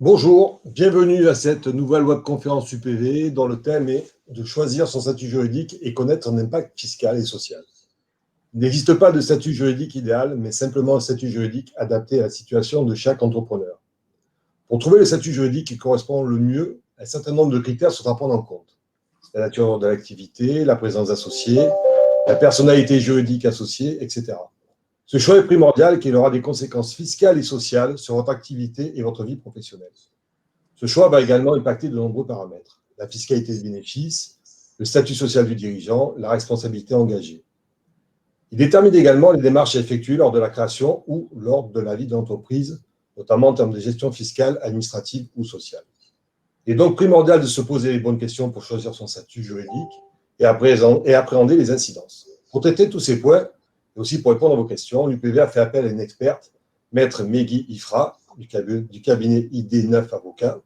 Bonjour, bienvenue à cette nouvelle webconférence UPV dont le thème est de choisir son statut juridique et connaître son impact fiscal et social. Il n'existe pas de statut juridique idéal, mais simplement un statut juridique adapté à la situation de chaque entrepreneur. Pour trouver le statut juridique qui correspond le mieux, un certain nombre de critères sont à prendre en compte. La nature de l'activité, la présence d'associés, la personnalité juridique associée, etc. Ce choix est primordial car il aura des conséquences fiscales et sociales sur votre activité et votre vie professionnelle. Ce choix va également impacter de nombreux paramètres. La fiscalité des bénéfices, le statut social du dirigeant, la responsabilité engagée. Il détermine également les démarches à effectuer lors de la création ou lors de la vie de l'entreprise, notamment en termes de gestion fiscale, administrative ou sociale. Il est donc primordial de se poser les bonnes questions pour choisir son statut juridique et appréhender les incidences. Pour traiter tous ces points, et aussi pour répondre à vos questions, l'UPV a fait appel à une experte, Maître Meggy Ifra, du cabinet ID9 Avocats,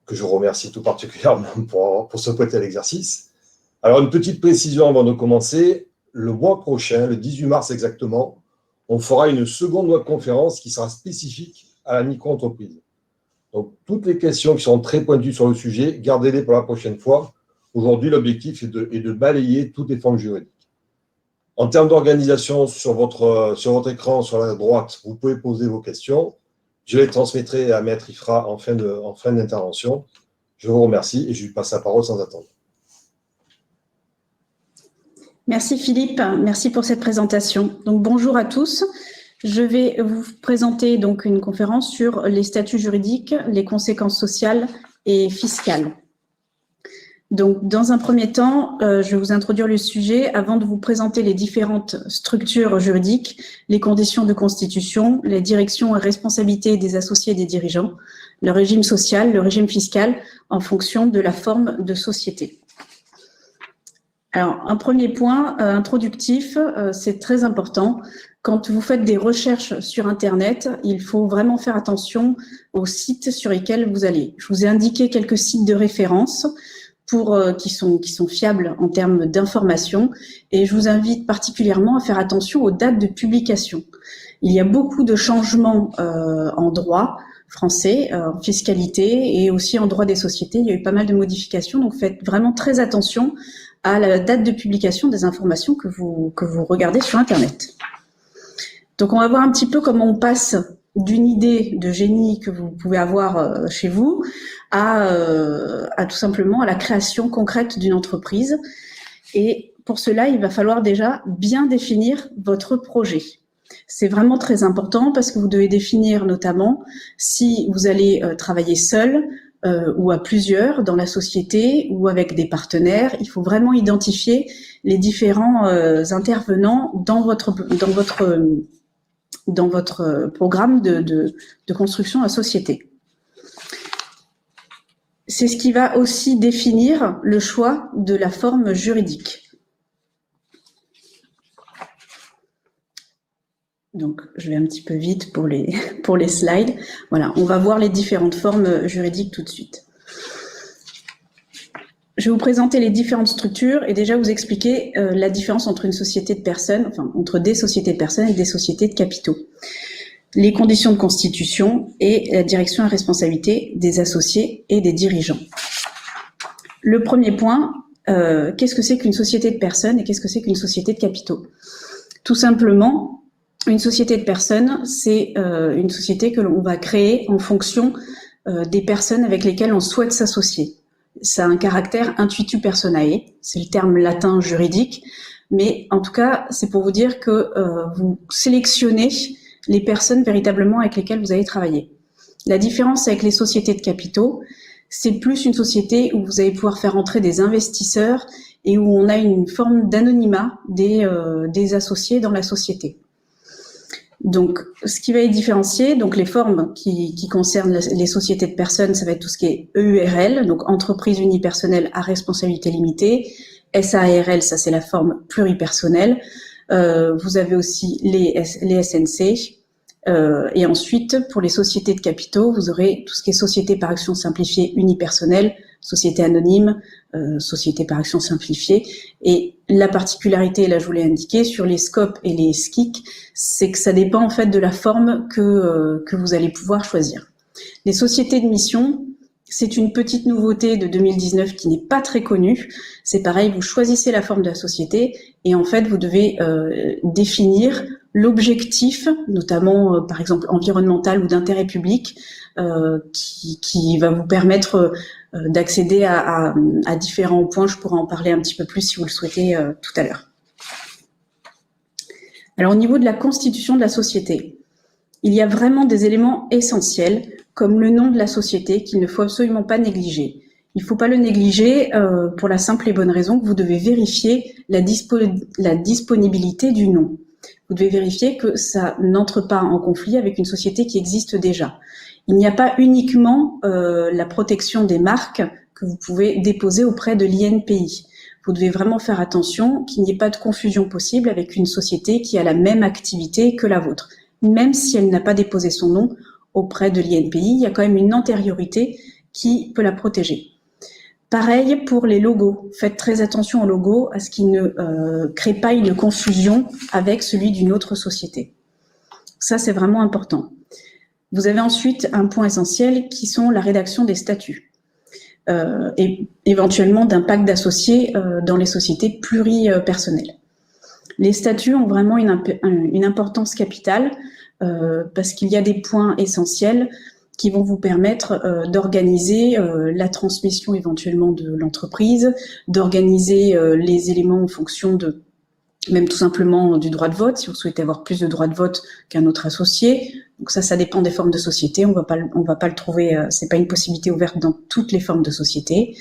que je remercie tout particulièrement pour se prêter à l'exercice. Alors, une petite précision avant de commencer. Le mois prochain, le 18 mars exactement, on fera une seconde webconférence qui sera spécifique à la micro-entreprise. Donc, toutes les questions qui sont très pointues sur le sujet, gardez-les pour la prochaine fois. Aujourd'hui, l'objectif est de balayer toutes les formes juridiques. En termes d'organisation, sur votre écran, sur la droite, vous pouvez poser vos questions. Je les transmettrai à Maître Ifra en fin d'intervention. Je vous remercie et je lui passe la parole sans attendre. Merci Philippe, merci pour cette présentation. Donc bonjour à tous. Je vais vous présenter donc une conférence sur les statuts juridiques, les conséquences sociales et fiscales. Donc, dans un premier temps, je vais vous introduire le sujet avant de vous présenter les différentes structures juridiques, les conditions de constitution, les directions et responsabilités des associés et des dirigeants, le régime social, le régime fiscal, en fonction de la forme de société. Alors, un premier point introductif, c'est très important. Quand vous faites des recherches sur Internet, il faut vraiment faire attention aux sites sur lesquels vous allez. Je vous ai indiqué quelques sites de référence qui sont fiables en termes d'information, et je vous invite particulièrement à faire attention aux dates de publication. Il y a beaucoup de changements en droit français, en fiscalité et aussi en droit des sociétés. Il y a eu pas mal de modifications, donc faites vraiment très attention à la date de publication des informations que vous regardez sur Internet. Donc on va voir un petit peu comment on passe d'une idée de génie que vous pouvez avoir chez vous à tout simplement à la création concrète d'une entreprise. Et pour cela, il va falloir déjà bien définir votre projet. C'est vraiment très important parce que vous devez définir notamment si vous allez travailler seul ou à plusieurs dans la société ou avec des partenaires. Il faut vraiment identifier les différents intervenants dans votre programme de construction à société. C'est ce qui va aussi définir le choix de la forme juridique. Donc, je vais un petit peu vite pour les slides. Voilà, on va voir les différentes formes juridiques tout de suite. Je vais vous présenter les différentes structures et déjà vous expliquer la différence entre une société de personnes, enfin entre des sociétés de personnes et des sociétés de capitaux. Les conditions de constitution et la direction et responsabilité des associés et des dirigeants. Le premier point, qu'est-ce que c'est qu'une société de personnes et qu'est-ce que c'est qu'une société de capitaux? Tout simplement, une société de personnes, c'est une société que l'on va créer en fonction des personnes avec lesquelles on souhaite s'associer. Ça a un caractère intuitu personae, c'est le terme latin juridique, mais en tout cas, c'est pour vous dire que vous sélectionnez les personnes véritablement avec lesquelles vous allez travailler. La différence avec les sociétés de capitaux, c'est plus une société où vous allez pouvoir faire entrer des investisseurs et où on a une forme d'anonymat des associés dans la société. Donc, ce qui va les différencier, donc les formes qui concernent les sociétés de personnes, ça va être tout ce qui est EURL, donc entreprise unipersonnelle à responsabilité limitée. SARL, ça c'est la forme pluripersonnelle. Vous avez aussi les SNC. Et ensuite, pour les sociétés de capitaux, vous aurez tout ce qui est société par action simplifiée unipersonnelle, société anonyme, société par action simplifiée. Et la particularité, là je vous l'ai indiqué, sur les SCOP et les SCIC, c'est que ça dépend en fait de la forme que vous allez pouvoir choisir. Les sociétés de mission, c'est une petite nouveauté de 2019 qui n'est pas très connue. C'est pareil, vous choisissez la forme de la société et en fait, vous devez définir l'objectif, notamment par exemple environnemental ou d'intérêt public, qui va vous permettre d'accéder à différents points. Je pourrais en parler un petit peu plus si vous le souhaitez tout à l'heure. Alors au niveau de la constitution de la société, il y a vraiment des éléments essentiels comme le nom de la société qu'il ne faut absolument pas négliger. Il ne faut pas le négliger pour la simple et bonne raison que vous devez vérifier la disponibilité du nom. Vous devez vérifier que ça n'entre pas en conflit avec une société qui existe déjà. Il n'y a pas uniquement la protection des marques que vous pouvez déposer auprès de l'INPI. Vous devez vraiment faire attention qu'il n'y ait pas de confusion possible avec une société qui a la même activité que la vôtre. Même si elle n'a pas déposé son nom auprès de l'INPI, il y a quand même une antériorité qui peut la protéger. Pareil pour les logos. Faites très attention aux logos, à ce qu'ils ne créent pas une confusion avec celui d'une autre société. Ça, c'est vraiment important. Vous avez ensuite un point essentiel qui sont la rédaction des statuts et éventuellement d'un pacte d'associés dans les sociétés pluripersonnelles. Les statuts ont vraiment une importance capitale parce qu'il y a des points essentiels qui vont vous permettre d'organiser la transmission éventuellement de l'entreprise, d'organiser les éléments en fonction de même tout simplement du droit de vote, si vous souhaitez avoir plus de droits de vote qu'un autre associé. Donc ça dépend des formes de société. On va pas le trouver. C'est pas une possibilité ouverte dans toutes les formes de société.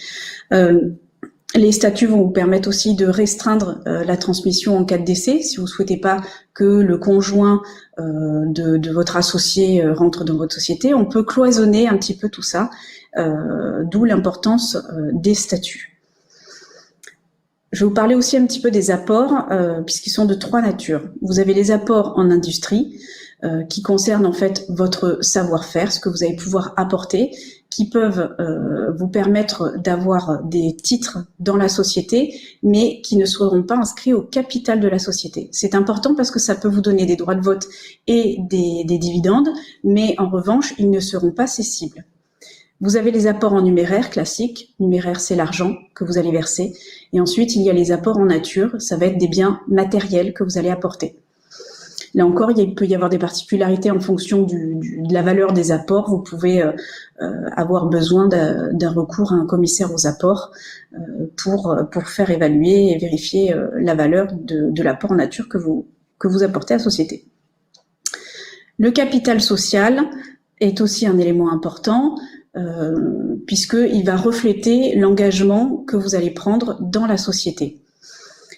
Les statuts vont vous permettre aussi de restreindre la transmission en cas de décès. Si vous souhaitez pas que le conjoint de votre associé rentre dans votre société, on peut cloisonner un petit peu tout ça, d'où l'importance des statuts. Je vais vous parler aussi un petit peu des apports, puisqu'ils sont de trois natures. Vous avez les apports en industrie, qui concernent en fait votre savoir-faire, ce que vous allez pouvoir apporter, qui peuvent vous permettre d'avoir des titres dans la société, mais qui ne seront pas inscrits au capital de la société. C'est important parce que ça peut vous donner des droits de vote et des dividendes, mais en revanche, ils ne seront pas cessibles. Vous avez les apports en numéraire classiques. Numéraire, c'est l'argent que vous allez verser. Et ensuite, il y a les apports en nature. Ça va être des biens matériels que vous allez apporter. Là encore, il peut y avoir des particularités en fonction de la valeur des apports. Vous pouvez avoir besoin d'un recours à un commissaire aux apports pour faire évaluer et vérifier la valeur de l'apport en nature que vous apportez à la société. Le capital social est aussi un élément important puisqu'il va refléter l'engagement que vous allez prendre dans la société.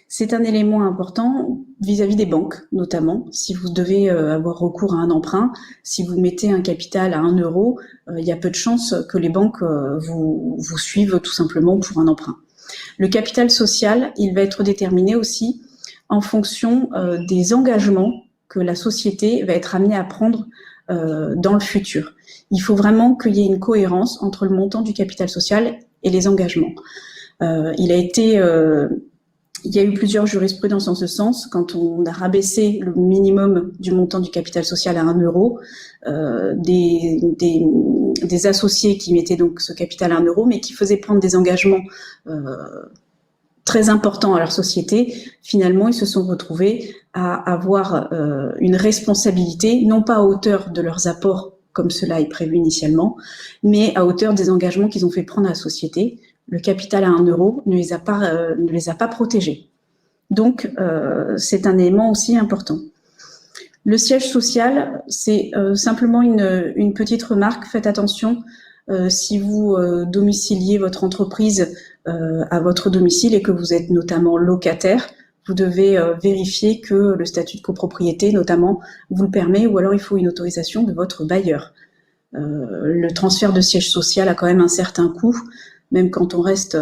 C'est un élément important vis-à-vis des banques, notamment. Si vous devez avoir recours à un emprunt, si vous mettez un capital à 1 euro, il y a peu de chances que les banques vous suivent tout simplement pour un emprunt. Le capital social, il va être déterminé aussi en fonction des engagements que la société va être amenée à prendre dans le futur. Il faut vraiment qu'il y ait une cohérence entre le montant du capital social et les engagements. Il y a eu plusieurs jurisprudences en ce sens. Quand on a rabaissé le minimum du montant du capital social à 1 euro, des associés qui mettaient donc ce capital à 1 euro, mais qui faisaient prendre des engagements très importants à leur société, finalement, ils se sont retrouvés à avoir une responsabilité, non pas à hauteur de leurs apports, comme cela est prévu initialement, mais à hauteur des engagements qu'ils ont fait prendre à la société. Le capital à 1 euro ne les a pas protégés. Donc, c'est un élément aussi important. Le siège social, c'est simplement une petite remarque. Faites attention, si vous domiciliez votre entreprise à votre domicile et que vous êtes notamment locataire, vous devez vérifier que le statut de copropriété, notamment, vous le permet, ou alors il faut une autorisation de votre bailleur. Le transfert de siège social a quand même un certain coût, même quand on reste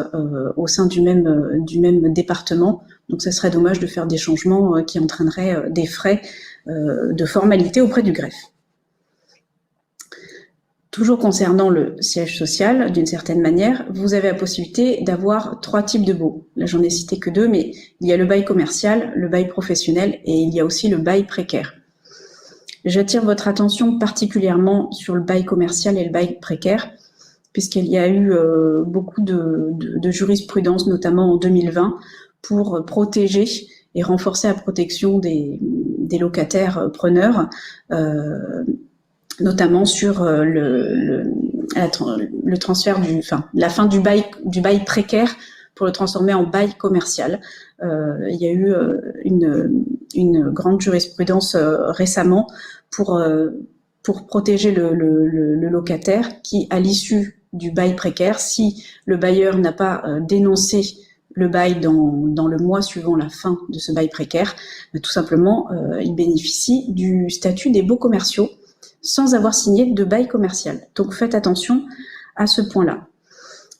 au sein du même département. Donc, ça serait dommage de faire des changements qui entraîneraient des frais de formalité auprès du greffe. Toujours concernant le siège social, d'une certaine manière, vous avez la possibilité d'avoir 3 types de baux. Là, j'en ai cité que 2, mais il y a le bail commercial, le bail professionnel et il y a aussi le bail précaire. J'attire votre attention particulièrement sur le bail commercial et le bail précaire, puisqu'il y a eu beaucoup de jurisprudence, notamment en 2020, pour protéger et renforcer la protection des locataires preneurs, notamment sur le transfert la fin du bail précaire pour le transformer en bail commercial. Il y a eu une grande jurisprudence récemment pour protéger le locataire qui, à l'issue du bail précaire, si le bailleur n'a pas dénoncé le bail dans le mois suivant la fin de ce bail précaire, tout simplement, il bénéficie du statut des baux commerciaux sans avoir signé de bail commercial. Donc faites attention à ce point-là.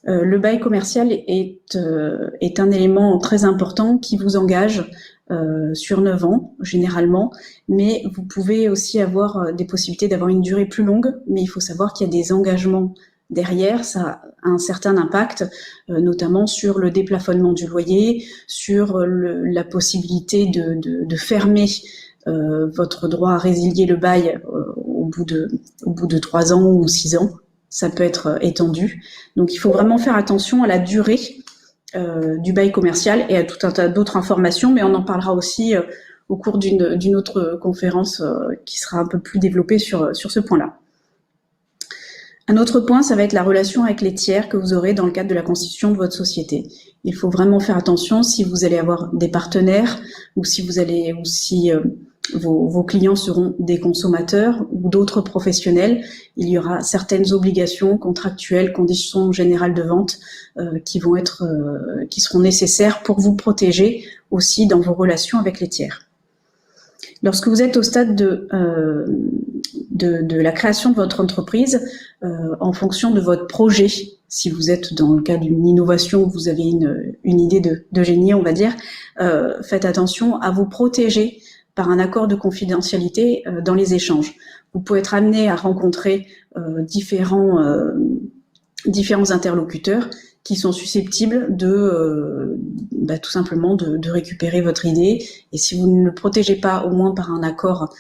Le bail commercial est un élément très important qui vous engage sur 9 ans, généralement, mais vous pouvez aussi avoir des possibilités d'avoir une durée plus longue, mais il faut savoir qu'il y a des engagements derrière, ça a un certain impact, notamment sur le déplafonnement du loyer, sur la possibilité de fermer votre droit à résilier le bail au bout de 3 ans ou 6 ans. Ça peut être étendu. Donc, il faut vraiment faire attention à la durée du bail commercial et à tout un tas d'autres informations, mais on en parlera aussi au cours d'une autre conférence qui sera un peu plus développée sur ce point-là. Un autre point, ça va être la relation avec les tiers que vous aurez dans le cadre de la constitution de votre société. Il faut vraiment faire attention si vous allez avoir des partenaires ou si vos clients seront des consommateurs ou d'autres professionnels. Il y aura certaines obligations contractuelles, conditions générales de vente qui seront nécessaires pour vous protéger aussi dans vos relations avec les tiers. Lorsque vous êtes au stade de la création de votre entreprise, en fonction de votre projet, si vous êtes dans le cas d'une innovation, vous avez une idée de génie, on va dire, faites attention à vous protéger par un accord de confidentialité dans les échanges. Vous pouvez être amené à rencontrer différents interlocuteurs qui sont susceptibles tout simplement de récupérer votre idée. Et si vous ne le protégez pas, au moins par un accord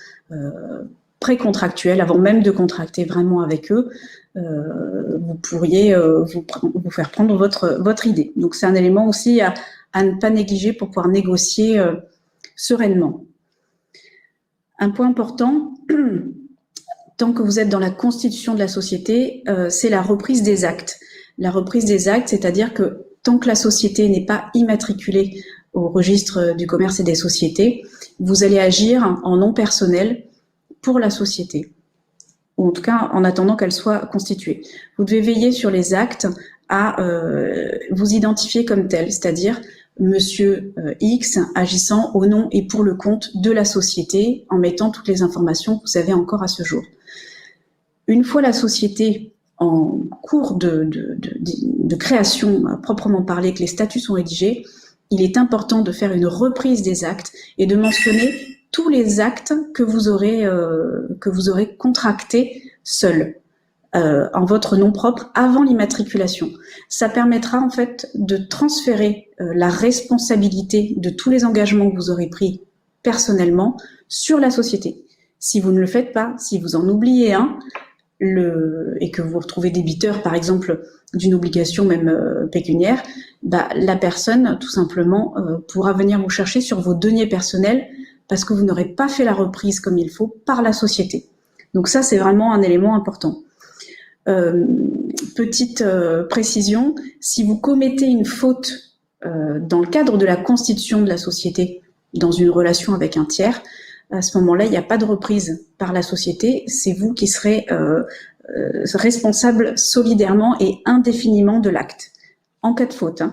précontractuel, avant même de contracter vraiment avec eux, vous pourriez vous faire prendre votre idée. Donc c'est un élément aussi à ne pas négliger pour pouvoir négocier sereinement. Un point important, tant que vous êtes dans la constitution de la société, c'est la reprise des actes. La reprise des actes, c'est-à-dire que tant que la société n'est pas immatriculée au registre du commerce et des sociétés, vous allez agir en nom personnel pour la société, ou en tout cas en attendant qu'elle soit constituée. Vous devez veiller sur les actes à vous identifier comme tel, c'est-à-dire Monsieur X agissant au nom et pour le compte de la société en mettant toutes les informations que vous avez encore à ce jour. Une fois la société en cours de création à proprement parler, que les statuts sont rédigés, il est important de faire une reprise des actes et de mentionner tous les actes que vous aurez contractés seuls, en votre nom propre avant l'immatriculation. Ça permettra en fait de transférer la responsabilité de tous les engagements que vous aurez pris personnellement sur la société. Si vous ne le faites pas, si vous en oubliez un, et que vous vous retrouvez débiteur par exemple d'une obligation même pécuniaire, la personne tout simplement pourra venir vous chercher sur vos deniers personnels parce que vous n'aurez pas fait la reprise comme il faut par la société. Donc ça, c'est vraiment un élément important. Petite précision, si vous commettez une faute dans le cadre de la constitution de la société, dans une relation avec un tiers, à ce moment-là, il n'y a pas de reprise par la société, c'est vous qui serez responsable solidairement et indéfiniment de l'acte, en cas de faute.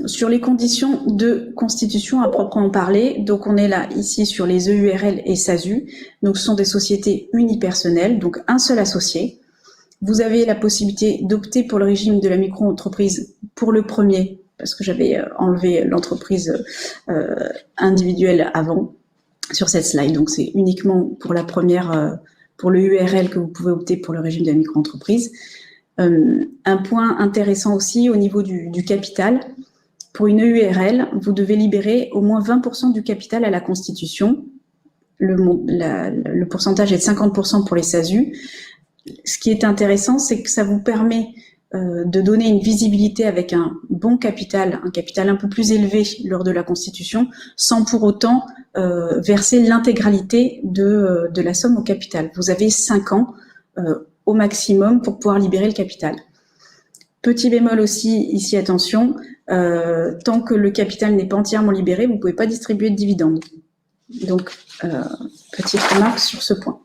Sur les conditions de constitution à proprement parler, donc on est là ici sur les EURL et SASU, donc ce sont des sociétés unipersonnelles, donc un seul associé. Vous avez la possibilité d'opter pour le régime de la micro-entreprise pour le premier, parce que j'avais enlevé l'entreprise individuelle avant sur cette slide, donc c'est uniquement pour la première, pour le URL que vous pouvez opter pour le régime de la micro-entreprise. Un point intéressant aussi au niveau du capital, pour une EURL, vous devez libérer au moins 20% du capital à la constitution. Le pourcentage est de 50% pour les SASU. Ce qui est intéressant, c'est que ça vous permet de donner une visibilité avec un bon capital, un capital un peu plus élevé lors de la constitution, sans pour autant verser l'intégralité de la somme au capital. Vous avez 5 ans au maximum pour pouvoir libérer le capital. Petit bémol aussi, ici attention, tant que le capital n'est pas entièrement libéré, vous ne pouvez pas distribuer de dividendes. Donc, petite remarque sur ce point.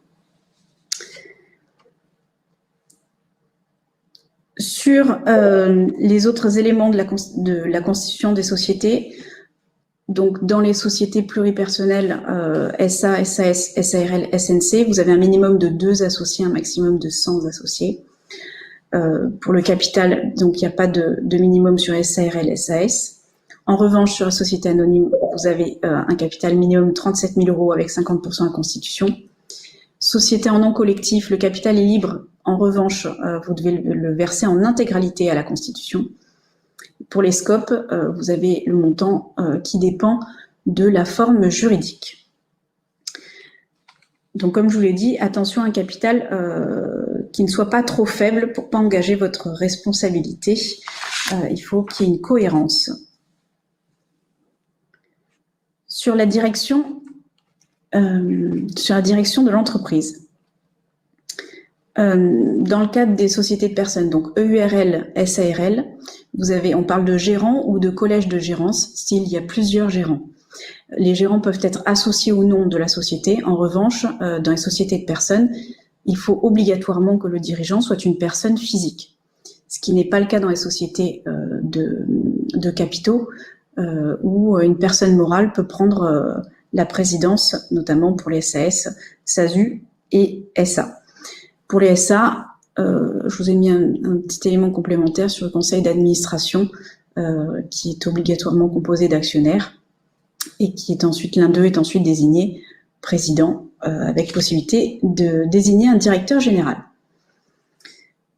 Sur les autres éléments de la constitution des sociétés, donc dans les sociétés pluripersonnelles SA, SAS, SARL, SNC, vous avez un minimum de 2 associés, un maximum de 100 associés. Pour le capital, donc il n'y a pas de minimum sur SARL, SAS. En revanche, sur la société anonyme, vous avez un capital minimum 37 000 € avec 50% à constitution. Société en nom collectif, le capital est libre. En revanche, vous devez le verser en intégralité à la constitution. Pour les scopes, vous avez le montant qui dépend de la forme juridique. Donc, comme je vous l'ai dit, attention à un capital qui ne soit pas trop faible pour ne pas engager votre responsabilité. Il faut qu'il y ait une cohérence. Sur la direction de l'entreprise. Dans le cadre des sociétés de personnes, donc EURL, SARL, on parle de gérant ou de collège de gérance s'il y a plusieurs gérants. Les gérants peuvent être associés ou non de la société. En revanche, dans les sociétés de personnes, il faut obligatoirement que le dirigeant soit une personne physique, ce qui n'est pas le cas dans les sociétés de capitaux, où une personne morale peut prendre la présidence, notamment pour les SAS, SASU et SA. Pour les SA, je vous ai mis un petit élément complémentaire sur le conseil d'administration qui est obligatoirement composé d'actionnaires et qui est ensuite, l'un d'eux est ensuite désigné président avec possibilité de désigner un directeur général.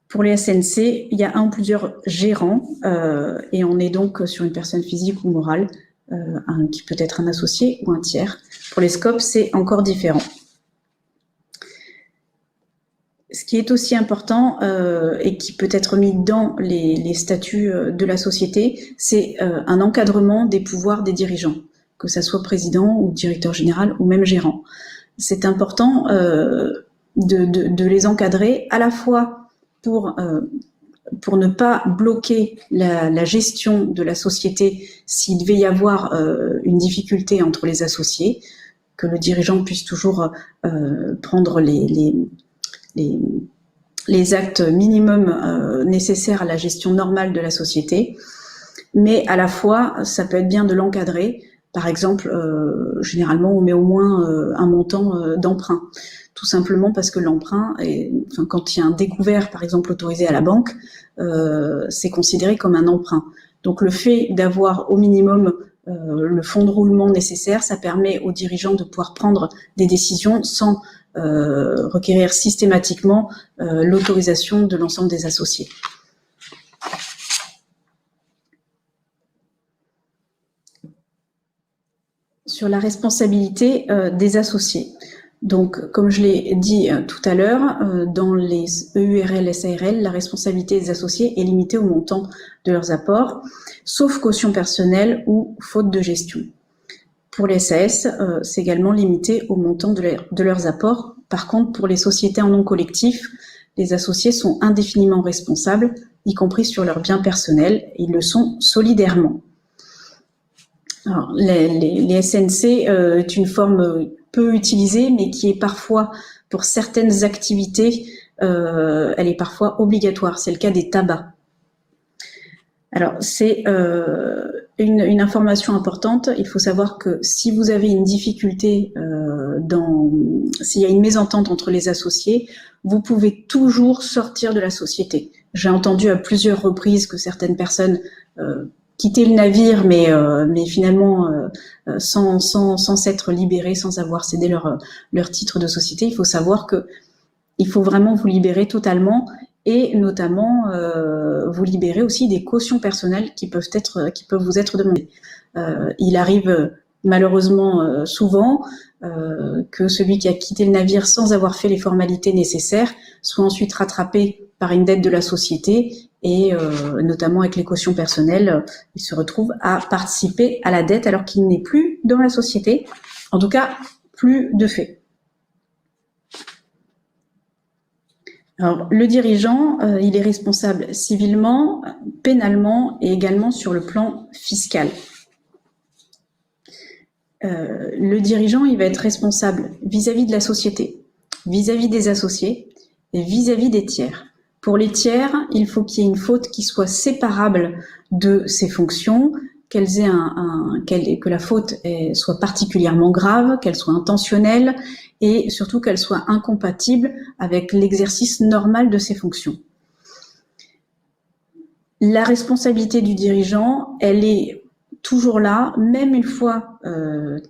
Pour les SNC, il y a un ou plusieurs gérants et on est donc sur une personne physique ou morale qui peut être un associé ou un tiers. Pour les scopes, c'est encore différent. Ce qui est aussi important et qui peut être mis dans les statuts de la société, c'est un encadrement des pouvoirs des dirigeants, que ça soit président ou directeur général ou même gérant. C'est important de les encadrer à la fois pour ne pas bloquer la gestion de la société s'il devait y avoir une difficulté entre les associés, que le dirigeant puisse toujours prendre les actes minimums nécessaires à la gestion normale de la société, mais à la fois, ça peut être bien de l'encadrer. Par exemple, généralement, on met au moins un montant d'emprunt, tout simplement parce que l'emprunt, quand il y a un découvert, par exemple, autorisé à la banque, c'est considéré comme un emprunt. Donc, le fait d'avoir au minimum le fonds de roulement nécessaire, ça permet aux dirigeants de pouvoir prendre des décisions sans requérir systématiquement l'autorisation de l'ensemble des associés. Sur la responsabilité des associés. Donc, comme je l'ai dit tout à l'heure, dans les EURL, SARL, la responsabilité des associés est limitée au montant de leurs apports, sauf caution personnelle ou faute de gestion. Pour les SAS, c'est également limité au montant de leurs apports. Par contre, pour les sociétés en nom collectif, les associés sont indéfiniment responsables, y compris sur leurs biens personnels. Ils le sont solidairement. Alors, les SNC est une forme peu utilisée, mais qui est parfois, pour certaines activités, elle est parfois obligatoire. C'est le cas des tabacs. Alors, c'est une information importante. Il faut savoir que si vous avez une difficulté, s'il y a une mésentente entre les associés, vous pouvez toujours sortir de la société. J'ai entendu à plusieurs reprises que certaines personnes quitter le navire, mais finalement sans s'être libérés, sans avoir cédé leur titre de société. Il faut savoir que il faut vraiment vous libérer totalement et notamment vous libérer aussi des cautions personnelles qui peuvent vous être demandées. Il arrive malheureusement souvent que celui qui a quitté le navire sans avoir fait les formalités nécessaires soit ensuite rattrapé par une dette de la société et notamment avec les cautions personnelles, il se retrouve à participer à la dette alors qu'il n'est plus dans la société, en tout cas plus de fait. Alors, le dirigeant, il est responsable civilement, pénalement et également sur le plan fiscal. Le dirigeant, il va être responsable vis-à-vis de la société, vis-à-vis des associés et vis-à-vis des tiers. Pour les tiers, il faut qu'il y ait une faute qui soit séparable de ses fonctions, que la faute soit particulièrement grave, qu'elle soit intentionnelle et surtout qu'elle soit incompatible avec l'exercice normal de ses fonctions. La responsabilité du dirigeant, elle est toujours là, même une fois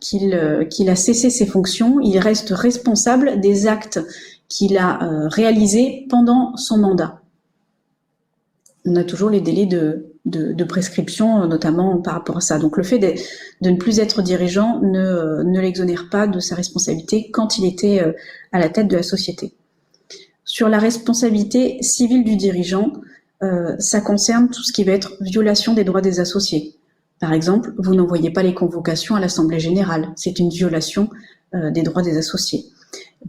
qu'il a cessé ses fonctions, il reste responsable des actes qu'il a réalisés pendant son mandat. On a toujours les délais de prescription, notamment par rapport à ça. Donc le fait de ne plus être dirigeant ne l'exonère pas de sa responsabilité quand il était à la tête de la société. Sur la responsabilité civile du dirigeant, ça concerne tout ce qui va être violation des droits des associés. Par exemple, vous n'envoyez pas les convocations à l'Assemblée générale. C'est une violation des droits des associés.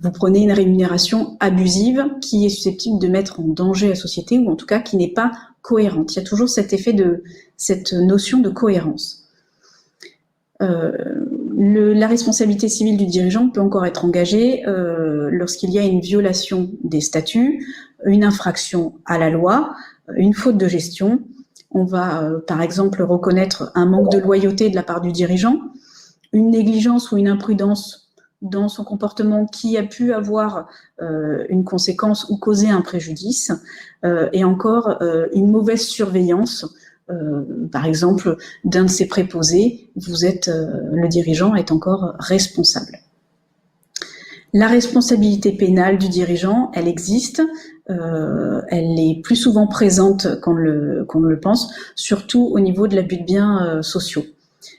Vous prenez une rémunération abusive qui est susceptible de mettre en danger la société ou en tout cas qui n'est pas cohérente. Il y a toujours cet effet cette notion de cohérence. La responsabilité civile du dirigeant peut encore être engagée lorsqu'il y a une violation des statuts, une infraction à la loi, une faute de gestion. On va par exemple reconnaître un manque de loyauté de la part du dirigeant, une négligence ou une imprudence dans son comportement qui a pu avoir une conséquence ou causer un préjudice, et encore une mauvaise surveillance, par exemple d'un de ses préposés, le dirigeant est encore responsable. La responsabilité pénale du dirigeant, elle existe, elle est plus souvent présente qu'on ne le pense, surtout au niveau de l'abus de biens sociaux.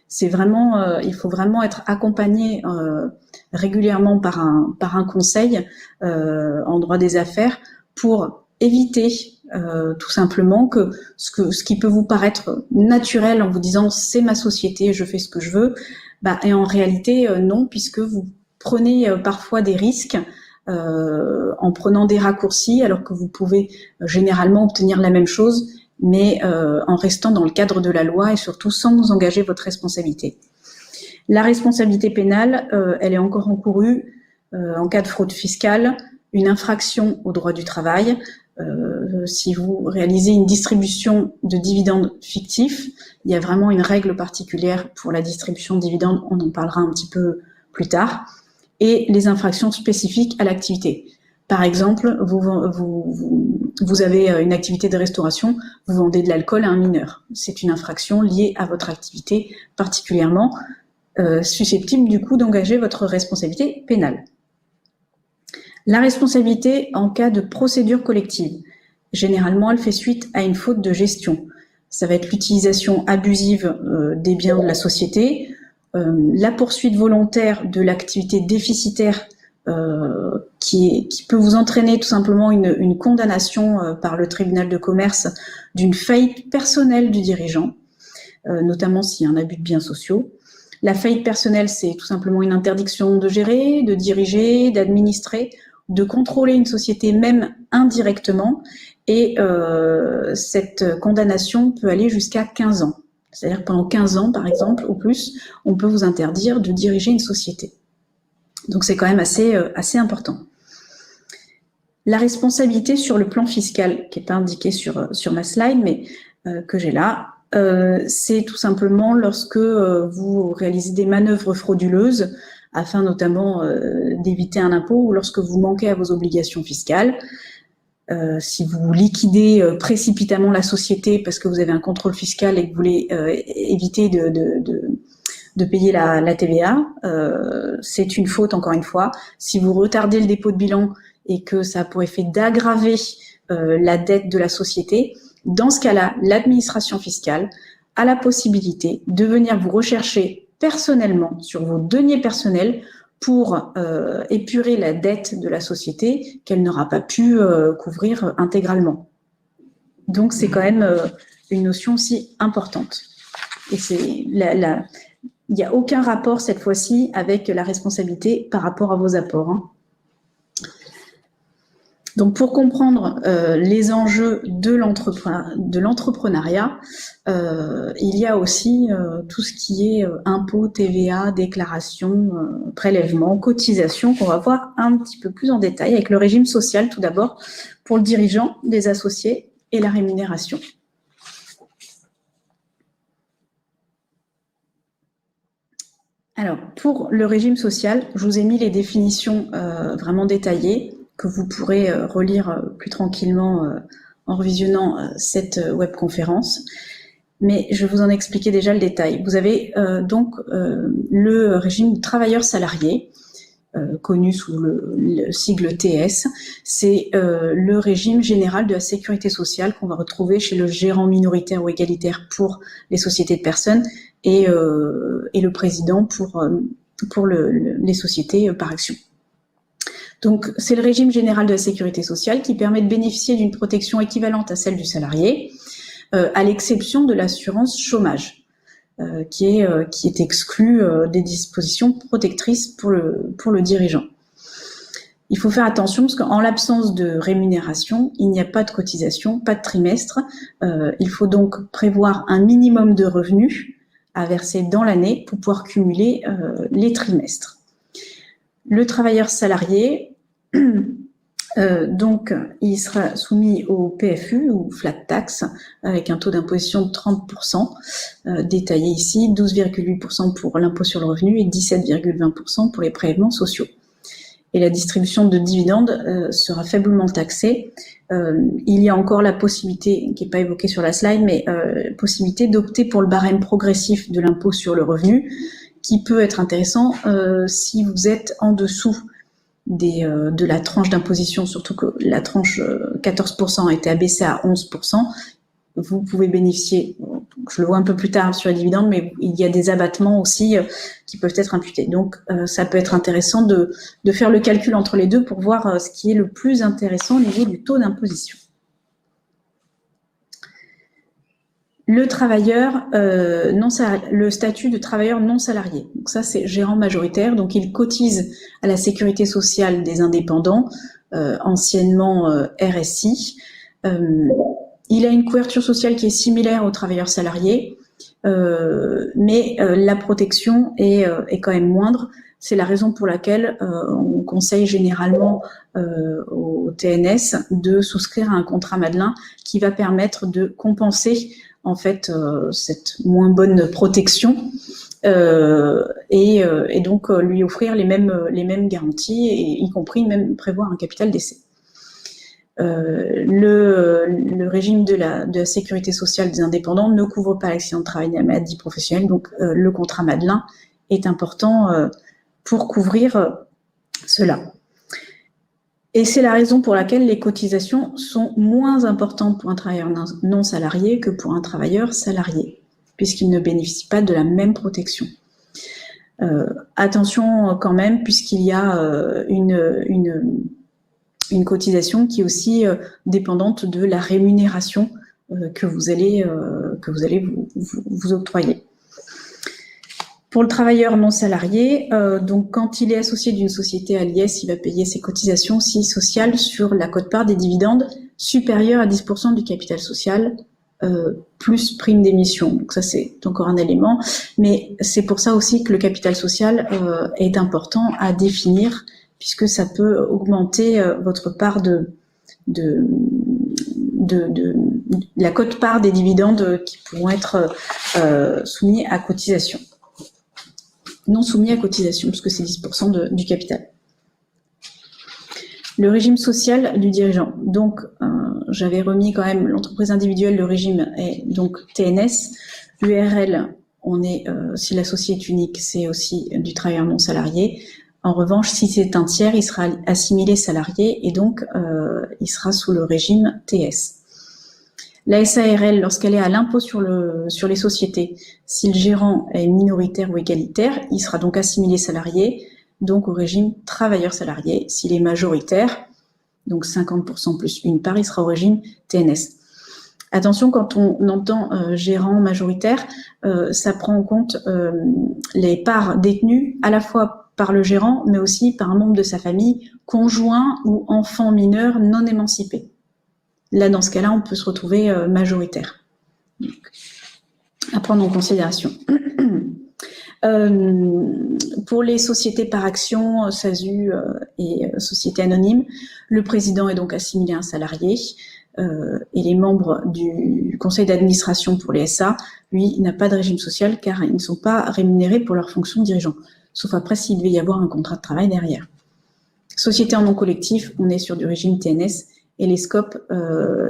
C'est vraiment, il faut vraiment être accompagné régulièrement par un conseil en droit des affaires pour éviter tout simplement que ce qui peut vous paraître naturel en vous disant c'est ma société, je fais ce que je veux, et en réalité non, puisque vous prenez parfois des risques en prenant des raccourcis alors que vous pouvez généralement obtenir la même chose mais en restant dans le cadre de la loi et surtout sans vous engager votre responsabilité. La responsabilité pénale, elle est encore encourue en cas de fraude fiscale, une infraction au droit du travail, si vous réalisez une distribution de dividendes fictifs, il y a vraiment une règle particulière pour la distribution de dividendes, on en parlera un petit peu plus tard, et les infractions spécifiques à l'activité. Par exemple, vous avez une activité de restauration, vous vendez de l'alcool à un mineur. C'est une infraction liée à votre activité particulièrement susceptible du coup d'engager votre responsabilité pénale. La responsabilité en cas de procédure collective. Généralement, elle fait suite à une faute de gestion. Ça va être l'utilisation abusive des biens de la société, la poursuite volontaire de l'activité déficitaire qui peut vous entraîner tout simplement une condamnation par le tribunal de commerce d'une faillite personnelle du dirigeant, notamment s'il y a un abus de biens sociaux. La faillite personnelle, c'est tout simplement une interdiction de gérer, de diriger, d'administrer, de contrôler une société même indirectement, et cette condamnation peut aller jusqu'à 15 ans. C'est-à-dire pendant 15 ans, par exemple, ou plus, on peut vous interdire de diriger une société. Donc c'est quand même assez important. La responsabilité sur le plan fiscal, qui n'est pas indiquée sur ma slide, mais que j'ai là, c'est tout simplement lorsque vous réalisez des manœuvres frauduleuses, afin notamment d'éviter un impôt, ou lorsque vous manquez à vos obligations fiscales. Si vous liquidez précipitamment la société parce que vous avez un contrôle fiscal et que vous voulez éviter de payer la TVA, c'est une faute encore une fois. Si vous retardez le dépôt de bilan et que ça a pour effet d'aggraver la dette de la société, dans ce cas-là, l'administration fiscale a la possibilité de venir vous rechercher personnellement sur vos deniers personnels pour épurer la dette de la société qu'elle n'aura pas pu couvrir intégralement. Donc, c'est quand même une notion aussi importante. Et il n'y a aucun rapport cette fois-ci avec la responsabilité par rapport à vos apports, hein. Donc, pour comprendre les enjeux de l'entrepreneuriat, il y a aussi tout ce qui est impôts, TVA, déclaration, prélèvement, cotisation, qu'on va voir un petit peu plus en détail avec le régime social tout d'abord pour le dirigeant, les associés et la rémunération. Alors, pour le régime social, je vous ai mis les définitions vraiment détaillées que vous pourrez relire plus tranquillement en revisionnant cette webconférence. Mais je vais vous en expliquer déjà le détail. Vous avez donc le régime de travailleur salarié, connu sous le sigle TS. C'est le régime général de la sécurité sociale qu'on va retrouver chez le gérant minoritaire ou égalitaire pour les sociétés de personnes et le président pour les sociétés par action. Donc, c'est le régime général de la sécurité sociale qui permet de bénéficier d'une protection équivalente à celle du salarié, à l'exception de l'assurance chômage, qui est exclue des dispositions protectrices pour le dirigeant. Il faut faire attention parce qu'en l'absence de rémunération, il n'y a pas de cotisation, pas de trimestre. Il faut donc prévoir un minimum de revenus à verser dans l'année pour pouvoir cumuler les trimestres. Le travailleur salarié, donc, il sera soumis au PFU ou flat tax avec un taux d'imposition de 30%, détaillé ici, 12,8% pour l'impôt sur le revenu et 17,20% pour les prélèvements sociaux. Et la distribution de dividendes sera faiblement taxée. Il y a encore la possibilité, qui n'est pas évoquée sur la slide, mais possibilité d'opter pour le barème progressif de l'impôt sur le revenu, qui peut être intéressant si vous êtes en dessous de la tranche d'imposition, surtout que la tranche 14% a été abaissée à 11%. Vous pouvez bénéficier, je le vois un peu plus tard sur les dividendes, mais il y a des abattements aussi qui peuvent être imputés. Donc, ça peut être intéressant de faire le calcul entre les deux pour voir ce qui est le plus intéressant au niveau du taux d'imposition. Le statut de travailleur non salarié. Donc ça, c'est gérant majoritaire. Donc, il cotise à la sécurité sociale des indépendants, anciennement RSI. Il a une couverture sociale qui est similaire aux travailleurs salariés, mais la protection est quand même moindre. C'est la raison pour laquelle on conseille généralement au TNS de souscrire à un contrat Madelin qui va permettre de compenser en fait cette moins bonne protection et donc lui offrir les mêmes garanties, et y compris même prévoir un capital d'essai. Le régime de la sécurité sociale des indépendants ne couvre pas l'accident de travail et la maladie professionnelle, donc le contrat Madelin est important pour couvrir cela. Et c'est la raison pour laquelle les cotisations sont moins importantes pour un travailleur non salarié que pour un travailleur salarié, puisqu'il ne bénéficie pas de la même protection. Attention quand même, puisqu'il y a une cotisation qui est aussi dépendante de la rémunération que vous allez vous octroyer. Pour le travailleur non salarié, donc quand il est associé d'une société à l'IS, il va payer ses cotisations aussi sociales sur la quote-part des dividendes supérieure à 10% du capital social, plus prime d'émission. Donc ça, c'est encore un élément. Mais c'est pour ça aussi que le capital social est important à définir, puisque ça peut augmenter votre part de la quote-part des dividendes qui pourront être soumis à cotisation. Non soumis à cotisation, puisque c'est 10% du capital. Le régime social du dirigeant. Donc, j'avais remis quand même l'entreprise individuelle, le régime est donc TNS. URL, si l'associé est unique, c'est aussi du travailleur non salarié. En revanche, si c'est un tiers, il sera assimilé salarié et donc il sera sous le régime TS. La SARL, lorsqu'elle est à l'impôt sur les sociétés, si le gérant est minoritaire ou égalitaire, il sera donc assimilé salarié, donc au régime travailleur salarié. S'il est majoritaire, donc 50% plus une part, il sera au régime TNS. Attention, quand on entend gérant majoritaire, ça prend en compte les parts détenues à la fois par le gérant, mais aussi par un membre de sa famille, conjoint ou enfant mineur non émancipé. Là, dans ce cas-là, on peut se retrouver majoritaire. Donc, à prendre en considération. Pour les sociétés par action, SASU et sociétés anonymes, le président est donc assimilé à un salarié et les membres du conseil d'administration pour les SA, lui, n'a pas de régime social car ils ne sont pas rémunérés pour leur fonction de dirigeant, sauf après s'il devait y avoir un contrat de travail derrière. Société en nom collectif, on est sur du régime TNS et les SCOP,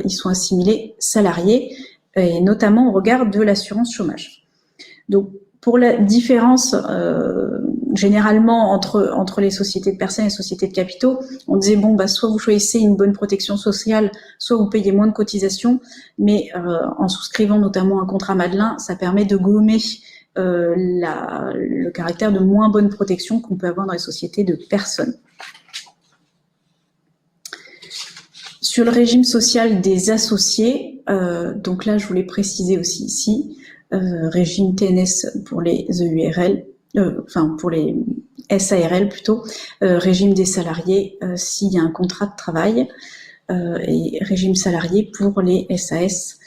ils sont assimilés salariés et notamment au regard de l'assurance chômage. Donc, pour la différence généralement entre les sociétés de personnes et les sociétés de capitaux, on disait bon soit vous choisissez une bonne protection sociale, soit vous payez moins de cotisations, mais en souscrivant notamment un contrat Madelin, ça permet de gommer le caractère de moins bonne protection qu'on peut avoir dans les sociétés de personnes. Sur le régime social des associés, donc là je voulais préciser aussi ici, régime TNS pour les EURL, pour les SARL plutôt, régime des salariés s'il y a un contrat de travail et régime salarié pour les SAS,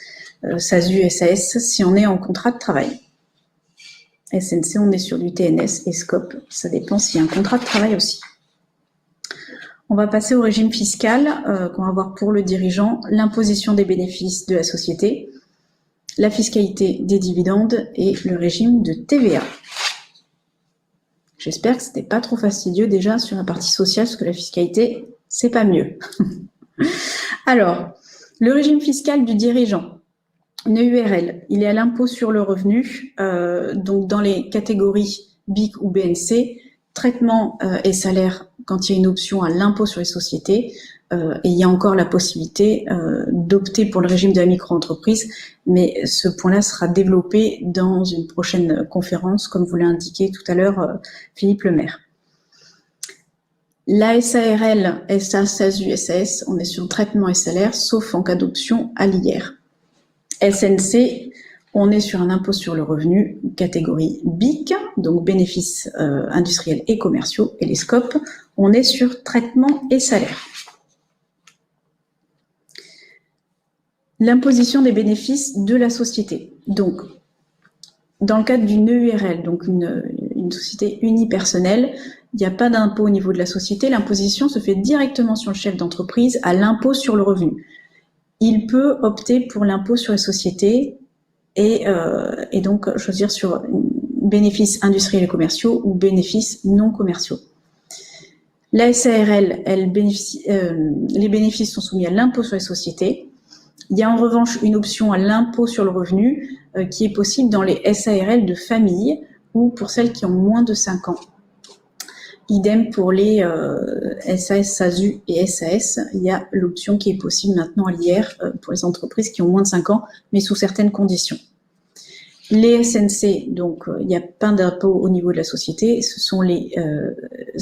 SASU, SAS si on est en contrat de travail. SNC, on est sur du TNS et SCOP, ça dépend s'il y a un contrat de travail aussi. On va passer au régime fiscal qu'on va voir pour le dirigeant, l'imposition des bénéfices de la société, la fiscalité des dividendes et le régime de TVA. J'espère que ce n'était pas trop fastidieux déjà sur la partie sociale, parce que la fiscalité, c'est pas mieux. Alors, le régime fiscal du dirigeant, une URL, il est à l'impôt sur le revenu, donc dans les catégories BIC ou BNC, traitement et salaire quand il y a une option à l'impôt sur les sociétés, et il y a encore la possibilité d'opter pour le régime de la micro-entreprise, mais ce point-là sera développé dans une prochaine conférence, comme vous l'a indiqué tout à l'heure Philippe Lemaire. La SARL, SA, SASU, SAS, on est sur le traitement et salaire, sauf en cas d'option à l'IR. SNC, on est sur un impôt sur le revenu, catégorie BIC, donc bénéfices industriels et commerciaux, et les SCOP, on est sur traitement et salaire. L'imposition des bénéfices de la société. Donc, dans le cadre d'une EURL, donc une société unipersonnelle, il n'y a pas d'impôt au niveau de la société. L'imposition se fait directement sur le chef d'entreprise à l'impôt sur le revenu. Il peut opter pour l'impôt sur les sociétés et donc choisir sur bénéfices industriels et commerciaux ou bénéfices non commerciaux. La SARL, les bénéfices sont soumis à l'impôt sur les sociétés. Il y a en revanche une option à l'impôt sur le revenu qui est possible dans les SARL de famille ou pour celles qui ont moins de 5 ans. Idem pour les SAS, SASU et SAS, il y a l'option qui est possible maintenant à l'IR pour les entreprises qui ont moins de 5 ans, mais sous certaines conditions. Les SNC, donc il n'y a pas d'impôt au niveau de la société, ce sont les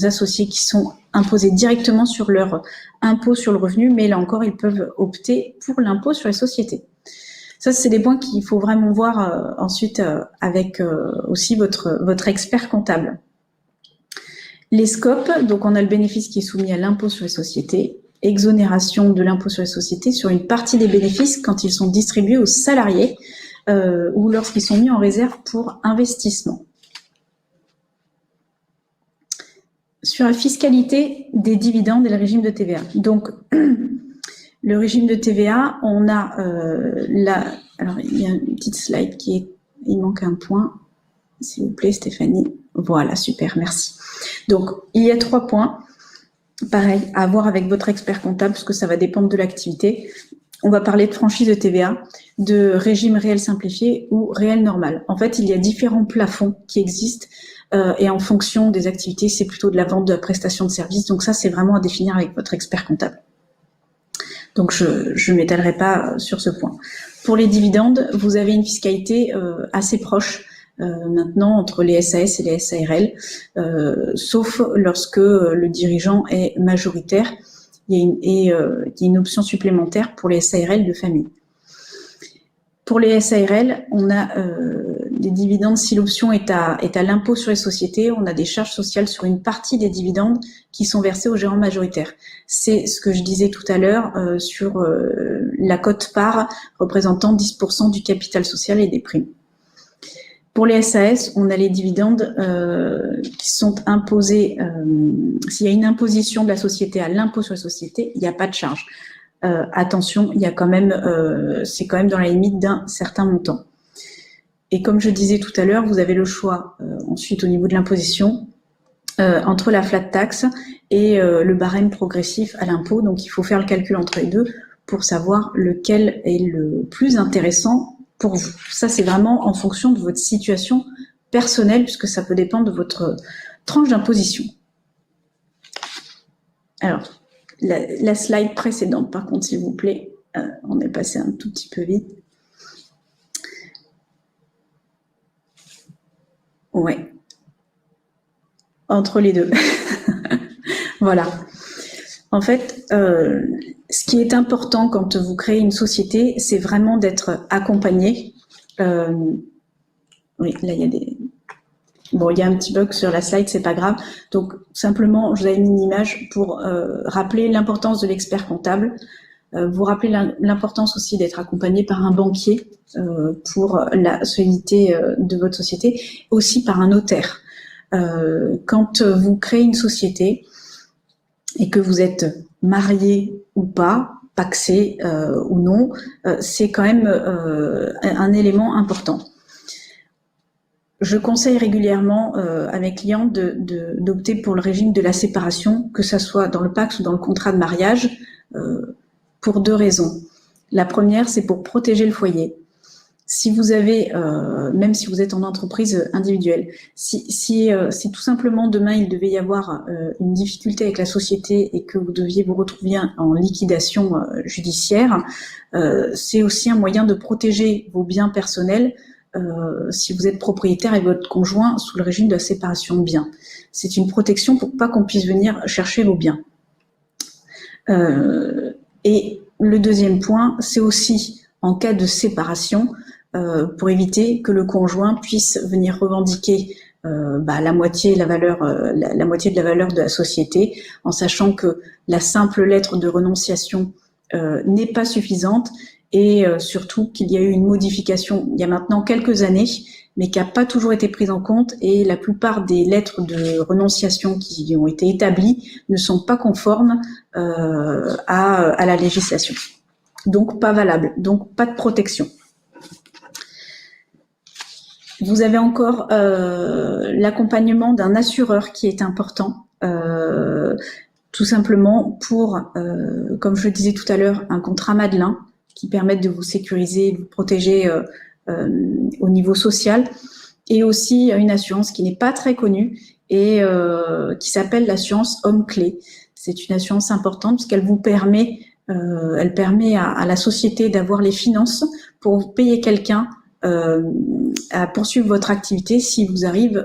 associés qui sont imposés directement sur leur impôt sur le revenu, mais là encore, ils peuvent opter pour l'impôt sur les sociétés. Ça, c'est des points qu'il faut vraiment voir ensuite avec aussi votre expert comptable. Les SCOP, donc on a le bénéfice qui est soumis à l'impôt sur les sociétés, exonération de l'impôt sur les sociétés sur une partie des bénéfices quand ils sont distribués aux salariés ou lorsqu'ils sont mis en réserve pour investissement. Sur la fiscalité des dividendes et le régime de TVA. Donc, le régime de TVA, on a alors il y a une petite slide il manque un point, s'il vous plaît Stéphanie. Voilà, super, merci. Donc, il y a 3 points, pareil, à voir avec votre expert comptable, parce que ça va dépendre de l'activité. on va parler de franchise de TVA, de régime réel simplifié ou réel normal. En fait, il y a différents plafonds qui existent et en fonction des activités, c'est plutôt de la vente de la prestation de services. Donc ça, c'est vraiment à définir avec votre expert comptable. Donc je ne m'étalerai pas sur ce point. Pour les dividendes, vous avez une fiscalité assez proche maintenant entre les SAS et les SARL, sauf lorsque le dirigeant est majoritaire. Il y a une option supplémentaire pour les SARL de famille. Pour les SARL, on a des dividendes si l'option est à l'impôt sur les sociétés. On a des charges sociales sur une partie des dividendes qui sont versés aux gérants majoritaires. C'est ce que je disais tout à l'heure sur la quote-part représentant 10% du capital social et des primes. Pour les SAS, on a les dividendes qui sont imposés. S'il y a une imposition de la société à l'impôt sur les sociétés, il n'y a pas de charge. Attention, il y a quand même, c'est quand même dans la limite d'un certain montant. Et comme je disais tout à l'heure, vous avez le choix ensuite au niveau de l'imposition entre la flat tax et le barème progressif à l'impôt. Donc il faut faire le calcul entre les deux pour savoir lequel est le plus intéressant pour vous. Ça, c'est vraiment en fonction de votre situation personnelle, puisque ça peut dépendre de votre tranche d'imposition. Alors, la slide précédente, par contre, s'il vous plaît, on est passé un tout petit peu vite. Ouais. Entre les deux. Voilà. En fait, ce qui est important quand vous créez une société, c'est vraiment d'être accompagné. Oui, là, il y a des... Bon, il y a un petit bug sur la slide, c'est pas grave. Donc, simplement, je vous avais mis une image pour rappeler l'importance de l'expert comptable, vous rappeler l'importance aussi d'être accompagné par un banquier pour la solidité de votre société, aussi par un notaire. Quand vous créez une société et que vous êtes marié ou pas, pacsé ou non, c'est quand même un élément important. Je conseille régulièrement à mes clients d'opter pour le régime de la séparation, que ça soit dans le PACS ou dans le contrat de mariage, pour deux raisons. La première, c'est pour protéger le foyer. Si vous avez, même si vous êtes en entreprise individuelle, si tout simplement demain il devait y avoir une difficulté avec la société et que vous deviez vous retrouver en liquidation judiciaire, c'est aussi un moyen de protéger vos biens personnels si vous êtes propriétaire et votre conjoint sous le régime de la séparation de biens. C'est une protection pour pas qu'on puisse venir chercher vos biens. Et le deuxième point, c'est aussi en cas de séparation, pour éviter que le conjoint puisse venir revendiquer la moitié de la valeur de la société, en sachant que la simple lettre de renonciation n'est pas suffisante et surtout qu'il y a eu une modification il y a maintenant quelques années, mais qui n'a pas toujours été prise en compte, et la plupart des lettres de renonciation qui ont été établies ne sont pas conformes à la législation. Donc pas valables, donc pas de protection. Vous avez encore l'accompagnement d'un assureur qui est important, tout simplement pour, comme je le disais tout à l'heure, un contrat Madelin qui permette de vous sécuriser, de vous protéger au niveau social, et aussi une assurance qui n'est pas très connue et qui s'appelle l'assurance homme-clé. C'est une assurance importante parce qu'elle vous permet, elle permet à la société d'avoir les finances pour payer quelqu'un à poursuivre votre activité si vous arrive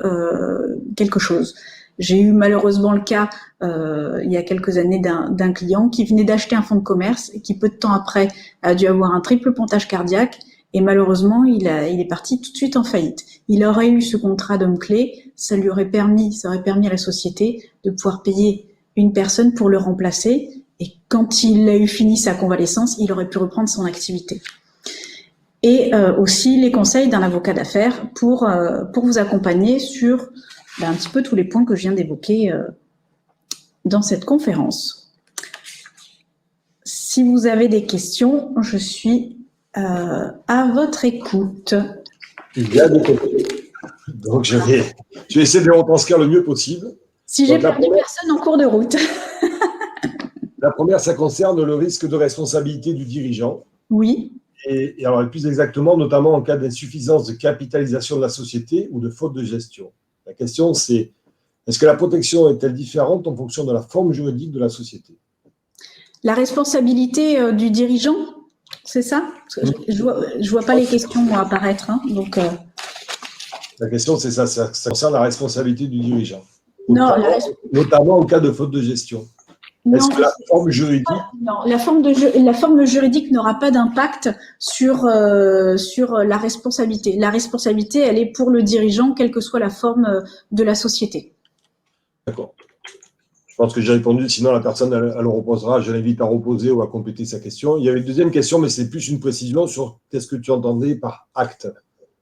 quelque chose. J'ai eu malheureusement le cas il y a quelques années d'un client qui venait d'acheter un fonds de commerce et qui peu de temps après a dû avoir un triple pontage cardiaque, et malheureusement il est parti tout de suite en faillite. Il aurait eu ce contrat d'homme clé, ça aurait permis à la société de pouvoir payer une personne pour le remplacer, et quand il a eu fini sa convalescence, il aurait pu reprendre son activité. Et aussi les conseils d'un avocat d'affaires pour vous accompagner sur un petit peu tous les points que je viens d'évoquer dans cette conférence. Si vous avez des questions, je suis à votre écoute. Il y a des questions. Donc je vais essayer de les retranscrire le mieux possible. Si j'ai perdu personne en cours de route. La première, ça concerne le risque de responsabilité du dirigeant. Oui. Et alors, plus exactement, notamment en cas d'insuffisance de capitalisation de la société ou de faute de gestion. La question, c'est est-ce que la protection est-elle différente en fonction de la forme juridique de la société? La responsabilité du dirigeant, c'est ça? Je vois pas les questions moi, apparaître. Hein, donc, La question, c'est ça concerne la responsabilité du dirigeant. Non, notamment en cas de faute de gestion. Est-ce que la forme juridique… Non, la forme juridique n'aura pas d'impact sur la responsabilité. La responsabilité, elle est pour le dirigeant, quelle que soit la forme de la société. D'accord. Je pense que j'ai répondu, sinon la personne, elle reposera. Je l'invite à reposer ou à compléter sa question. Il y avait une deuxième question, mais c'est plus une précision sur qu'est-ce que tu entendais par acte.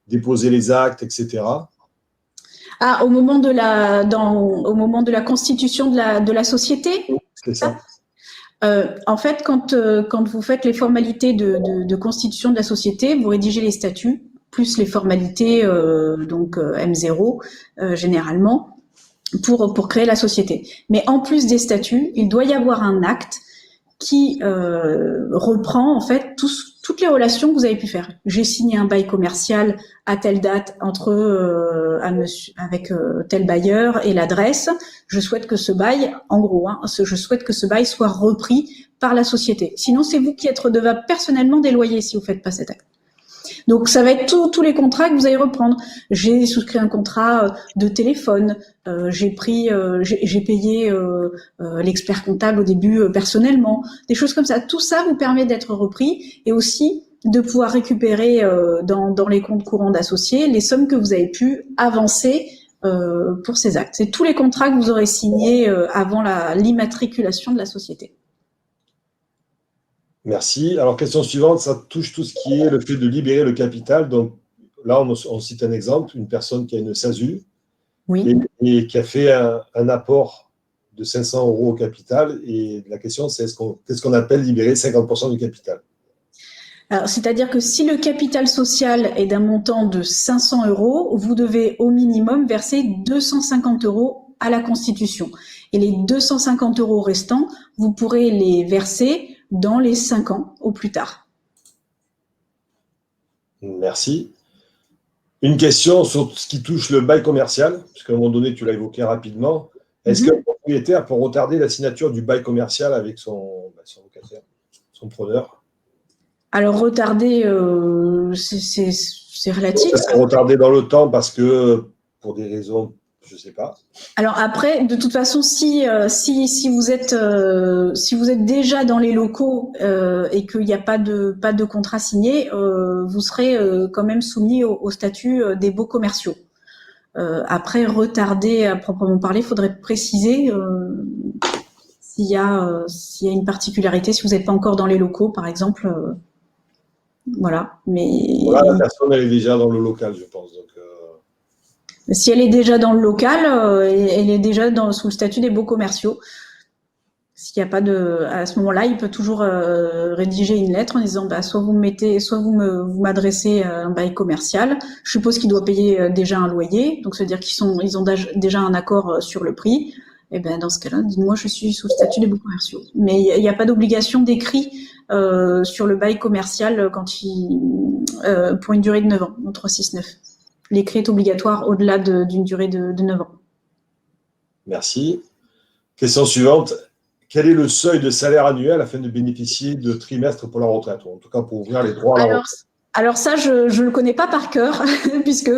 Déposer les actes, etc. Ah, au moment de la constitution de la société? C'est ça. En fait, quand vous faites les formalités de constitution de la société, vous rédigez les statuts, plus les formalités M0, généralement, pour créer la société. Mais en plus des statuts, il doit y avoir un acte qui reprend en fait toutes les relations que vous avez pu faire. J'ai signé un bail commercial à telle date avec tel bailleur et l'adresse. Je souhaite que ce bail, en gros, je souhaite que ce bail soit repris par la société. Sinon, c'est vous qui êtes redevable personnellement des loyers si vous faites pas cet acte. Donc, ça va être tous les contrats que vous allez reprendre. J'ai souscrit un contrat de téléphone. J'ai payé l'expert comptable au début personnellement. Des choses comme ça. Tout ça vous permet d'être repris et aussi de pouvoir récupérer dans les comptes courants d'associés les sommes que vous avez pu avancer pour ces actes. C'est tous les contrats que vous aurez signés avant l'immatriculation de la société. Merci. Alors, question suivante, ça touche tout ce qui est le fait de libérer le capital. Donc, là, on cite un exemple, une personne qui a une SASU oui. et qui a fait un apport de 500 € au capital. Et la question, c'est qu'est-ce qu'on appelle libérer 50% du capital? Alors, c'est-à-dire que si le capital social est d'un montant de 500 €, vous devez au minimum verser 250 € à la Constitution. Et les 250 € restants, vous pourrez les verser dans les 5 ans au plus tard. Merci. Une question sur ce qui touche le bail commercial, puisqu'à un moment donné, tu l'as évoqué rapidement. Est-ce qu'un propriétaire peut retarder la signature du bail commercial avec son locataire, son preneur? Alors, retarder, c'est relatif. C'est retarder dans le temps parce que, pour des raisons, je ne sais pas. Alors après, de toute façon, si vous êtes déjà dans les locaux et qu'il n'y a pas de contrat signé, vous serez quand même soumis au statut des baux commerciaux. Après, retarder à proprement parler, il faudrait préciser s'il y a une particularité, si vous n'êtes pas encore dans les locaux, par exemple. Voilà. Mais voilà, la personne, elle est déjà dans le local, je pense. Donc, si elle est déjà dans le local, elle est déjà sous le statut des baux commerciaux. S'il n'y a pas à ce moment-là, il peut toujours rédiger une lettre en disant soit vous m'adressez un bail commercial. Je suppose qu'il doit payer déjà un loyer, donc c'est-à-dire qu'ils ont déjà un accord sur le prix. Et ben dans ce cas-là, dites-moi, je suis sous le statut des baux commerciaux. Mais il n'y a pas d'obligation d'écrit sur le bail commercial pour une durée de 9 ans, entre 6 et 9. L'écrit est obligatoire au-delà d'une durée de 9 ans. Merci. Question suivante. Quel est le seuil de salaire annuel afin de bénéficier de trimestres pour la retraite, ou en tout cas pour ouvrir les droits à la retraite? Alors ça, je ne le connais pas par cœur, puisque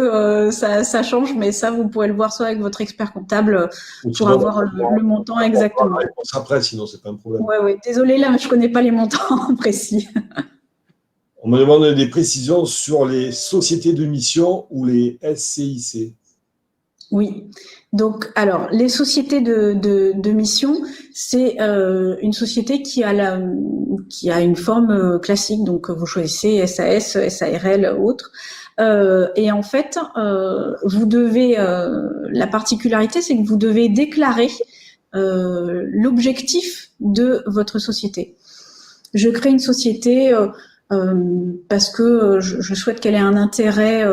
ça change, mais ça, vous pouvez le voir soit avec votre expert comptable pour avoir le montant exactement. On sera prêt, sinon c'est pas un problème. Oui. Désolée, là, je ne connais pas les montants précis. On me demande des précisions sur les sociétés de mission ou les SCIC. Oui. Donc, alors, les sociétés de mission, c'est une société qui a une forme classique. Donc, vous choisissez SAS, SARL, autres. Et en fait, vous devez, la particularité, c'est que vous devez déclarer l'objectif de votre société. Je crée une société parce que je souhaite qu'elle ait un intérêt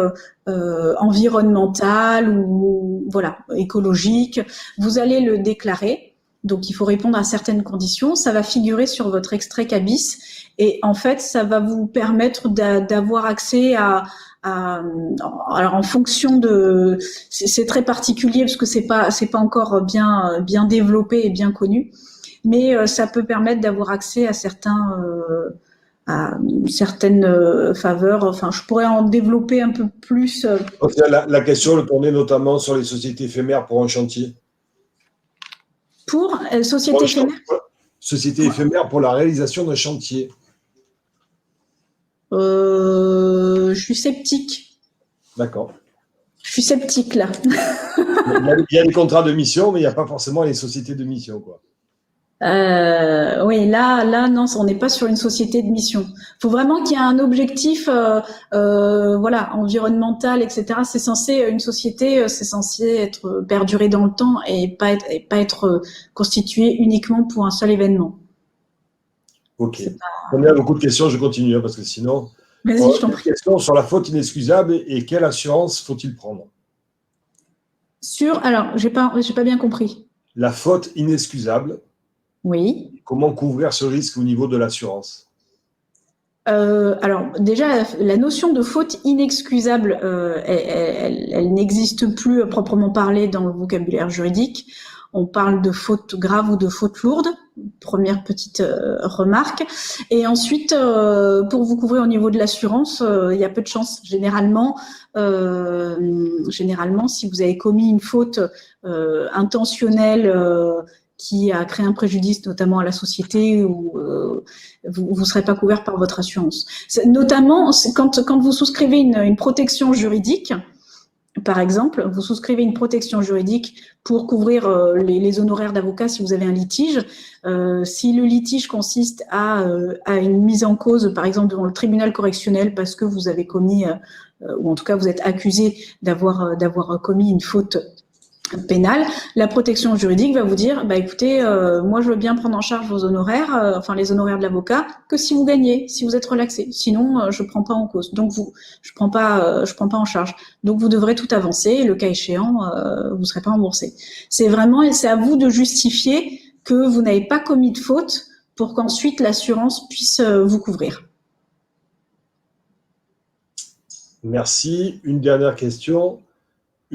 environnemental ou voilà écologique. Vous allez le déclarer Donc, il faut répondre à certaines conditions. Ça va figurer sur votre extrait CABIS. Et en fait, ça va vous permettre d'avoir accès alors en fonction de, c'est très particulier parce que c'est pas encore bien développé et bien connu, mais ça peut permettre d'avoir accès à certaines faveurs. Enfin, je pourrais en développer un peu plus. Donc, la question le tournait notamment sur les sociétés éphémères pour un chantier. Pour société éphémère. Société éphémère pour la réalisation d'un chantier. Je suis sceptique. D'accord. Je suis sceptique là. Il y a les contrats de mission, mais il n'y a pas forcément les sociétés de mission, quoi. Oui, là, non, on n'est pas sur une société de mission. Il faut vraiment qu'il y ait un objectif, voilà, environnemental, etc. Une société, c'est censé être perdurer dans le temps et pas être constitué uniquement pour un seul événement. Ok. On a beaucoup de questions, je continue, parce que sinon. Vas-y, je t'en prie. Question sur la faute inexcusable et quelle assurance faut-il prendre? Alors, j'ai pas bien compris. La faute inexcusable. Oui. Comment couvrir ce risque au niveau de l'assurance? Alors déjà, la notion de faute inexcusable, elle n'existe plus à proprement parler dans le vocabulaire juridique. On parle de faute grave ou de faute lourde. Première petite remarque. Et ensuite, pour vous couvrir au niveau de l'assurance, il y a peu de chance. Généralement, si vous avez commis une faute intentionnelle qui a créé un préjudice notamment à la société, ou vous ne serez pas couvert par votre assurance. Notamment, quand vous souscrivez une protection juridique, par exemple, vous souscrivez une protection juridique pour couvrir les honoraires d'avocat si vous avez un litige. Si le litige consiste à une mise en cause, par exemple, devant le tribunal correctionnel parce que vous avez commis, ou en tout cas vous êtes accusé d'avoir commis une faute pénale, la protection juridique va vous dire, bah écoutez, moi je veux bien prendre en charge vos honoraires, enfin les honoraires de l'avocat, que si vous gagnez, si vous êtes relaxé. Sinon, je prends pas en cause. Donc je prends pas en charge. Donc vous devrez tout avancer. Et le cas échéant, vous serez pas remboursé. C'est à vous de justifier que vous n'avez pas commis de faute pour qu'ensuite l'assurance puisse vous couvrir. Merci. Une dernière question.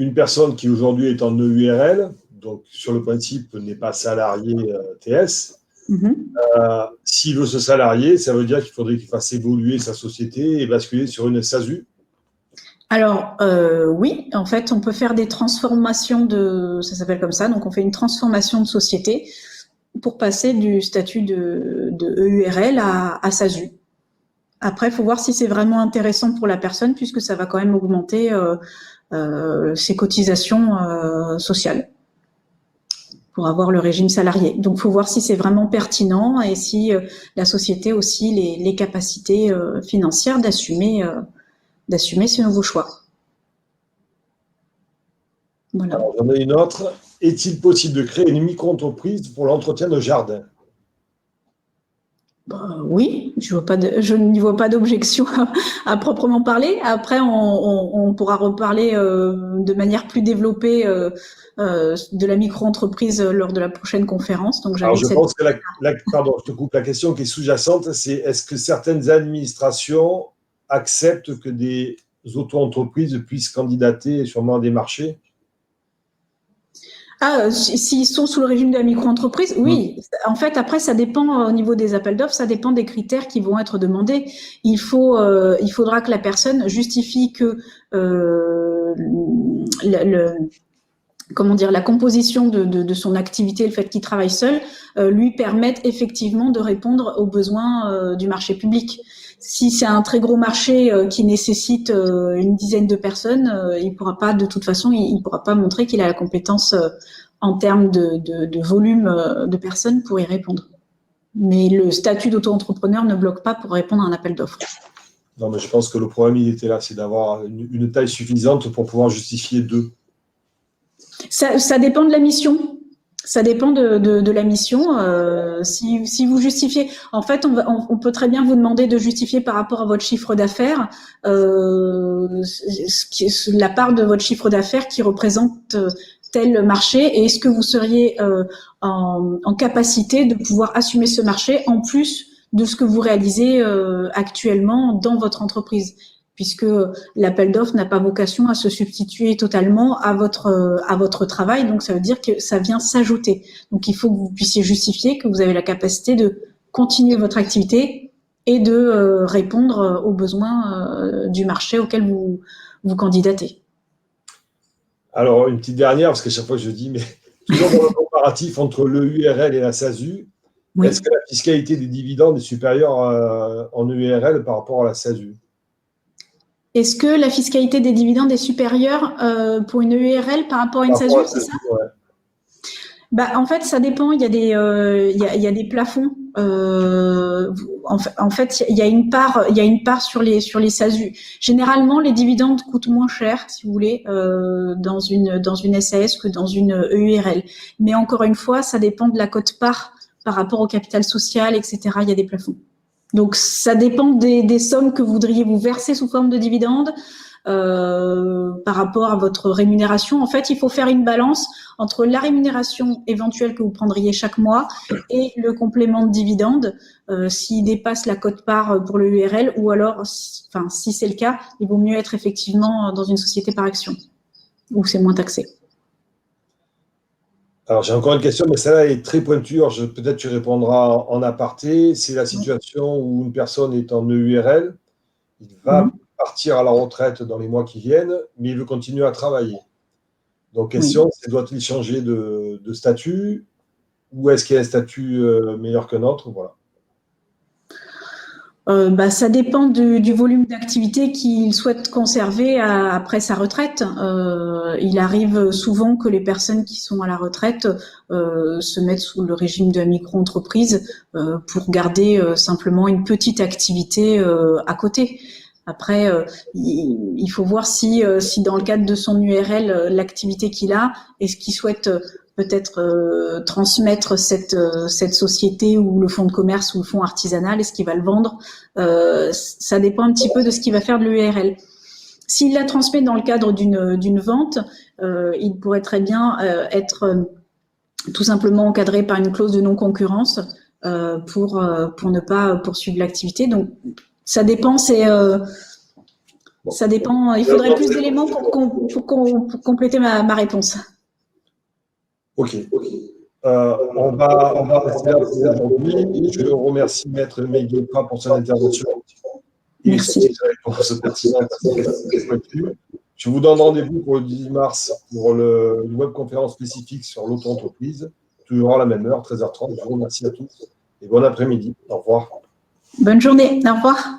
Une personne qui aujourd'hui est en EURL, donc sur le principe n'est pas salarié TS, s'il veut se salarier, ça veut dire qu'il faudrait qu'il fasse évoluer sa société et basculer sur une SASU? Alors, oui, en fait, on peut faire des transformations ça s'appelle comme ça, donc on fait une transformation de société pour passer du statut de EURL à SASU. Après, il faut voir si c'est vraiment intéressant pour la personne, puisque ça va quand même augmenter ses cotisations sociales pour avoir le régime salarié. Donc, il faut voir si c'est vraiment pertinent et si la société a aussi les capacités financières d'assumer ce nouveau choix. Voilà. Alors, j'en ai une autre. Est-il possible de créer une micro-entreprise pour l'entretien de jardin? Oui, je n'y vois pas d'objection à proprement parler. Après, on pourra reparler de manière plus développée de la micro-entreprise lors de la prochaine conférence. Donc, alors, je pense que pardon, je te coupe, la question qui est sous-jacente, c'est est-ce que certaines administrations acceptent que des auto-entreprises puissent candidater sûrement à des marchés? S'ils sont sous le régime de la micro-entreprise, oui. En fait, après, ça dépend au niveau des appels d'offres, ça dépend des critères qui vont être demandés. Il faudra que la personne justifie que la composition de son activité, le fait qu'il travaille seul, lui permette effectivement de répondre aux besoins du marché public. Si c'est un très gros marché qui nécessite une dizaine de personnes, il pourra pas, de toute façon, il pourra pas montrer qu'il a la compétence en termes de volume de personnes pour y répondre. Mais le statut d'auto-entrepreneur ne bloque pas pour répondre à un appel d'offres. Non, mais je pense que le problème, il était là, c'est d'avoir une taille suffisante pour pouvoir justifier deux. Ça dépend de la mission. Ça dépend de la mission. Si vous justifiez, en fait, on peut très bien vous demander de justifier par rapport à votre chiffre d'affaires la part de votre chiffre d'affaires qui représente tel marché et est-ce que vous seriez en capacité de pouvoir assumer ce marché en plus de ce que vous réalisez actuellement dans votre entreprise, puisque l'appel d'offres n'a pas vocation à se substituer totalement à votre travail, donc ça veut dire que ça vient s'ajouter. Donc il faut que vous puissiez justifier que vous avez la capacité de continuer votre activité et de répondre aux besoins du marché auquel vous candidatez. Alors, une petite dernière, parce qu'à chaque fois je dis, mais toujours dans le comparatif entre l'EURL et la SASU, Oui. est-ce que la fiscalité des dividendes est supérieure en EURL par rapport à la SASU? Est-ce que la fiscalité des dividendes est supérieure pour une EURL par rapport à une SASU, c'est ça? Ouais. Bah, en fait, ça dépend. Il y a des plafonds. En fait, il y a une part sur les SASU. Généralement, les dividendes coûtent moins cher, si vous voulez, dans une SAS que dans une EURL. Mais encore une fois, ça dépend de la quote-part par rapport au capital social, etc. Il y a des plafonds. Donc, ça dépend des sommes que vous voudriez vous verser sous forme de dividendes. Par rapport à votre rémunération. En fait, il faut faire une balance entre la rémunération éventuelle que vous prendriez chaque mois et le complément de dividende s'il dépasse la quote-part pour le URL ou alors, si c'est le cas, il vaut mieux être effectivement dans une société par action où c'est moins taxé. Alors, j'ai encore une question, mais celle-là est très pointue. Peut-être tu répondras en aparté. C'est la situation où une personne est en EURL, il va partir à la retraite dans les mois qui viennent, mais il veut continuer à travailler. Donc, question, c'est doit-il changer de statut ou est-ce qu'il y a un statut meilleur qu'un autre? Voilà. Ça dépend du volume d'activité qu'il souhaite conserver après sa retraite. Il arrive souvent que les personnes qui sont à la retraite se mettent sous le régime de la micro-entreprise pour garder simplement une petite activité à côté. Après, il faut voir si dans le cadre de son URL, l'activité qu'il a, est-ce qu'il souhaite peut-être transmettre cette société ou le fonds de commerce ou le fonds artisanal, est-ce qu'il va le vendre? Ça dépend un petit peu de ce qu'il va faire de l'URL. S'il la transmet dans le cadre d'une vente, il pourrait très bien être tout simplement encadré par une clause de non-concurrence pour ne pas poursuivre l'activité. Donc, ça dépend, ça dépend. Il faudrait plus d'éléments pour compléter ma réponse. Ok. On va rester là pour aujourd'hui. Je remercie Maître Meguipa pour son intervention. Merci. Et ses réponses pertinentes. Je vous donne rendez-vous pour le 10 mars pour une webconférence spécifique sur l'auto-entreprise, toujours à la même heure, 13h30. Je vous remercie à tous et bon après-midi. Au revoir. Bonne journée. Au revoir.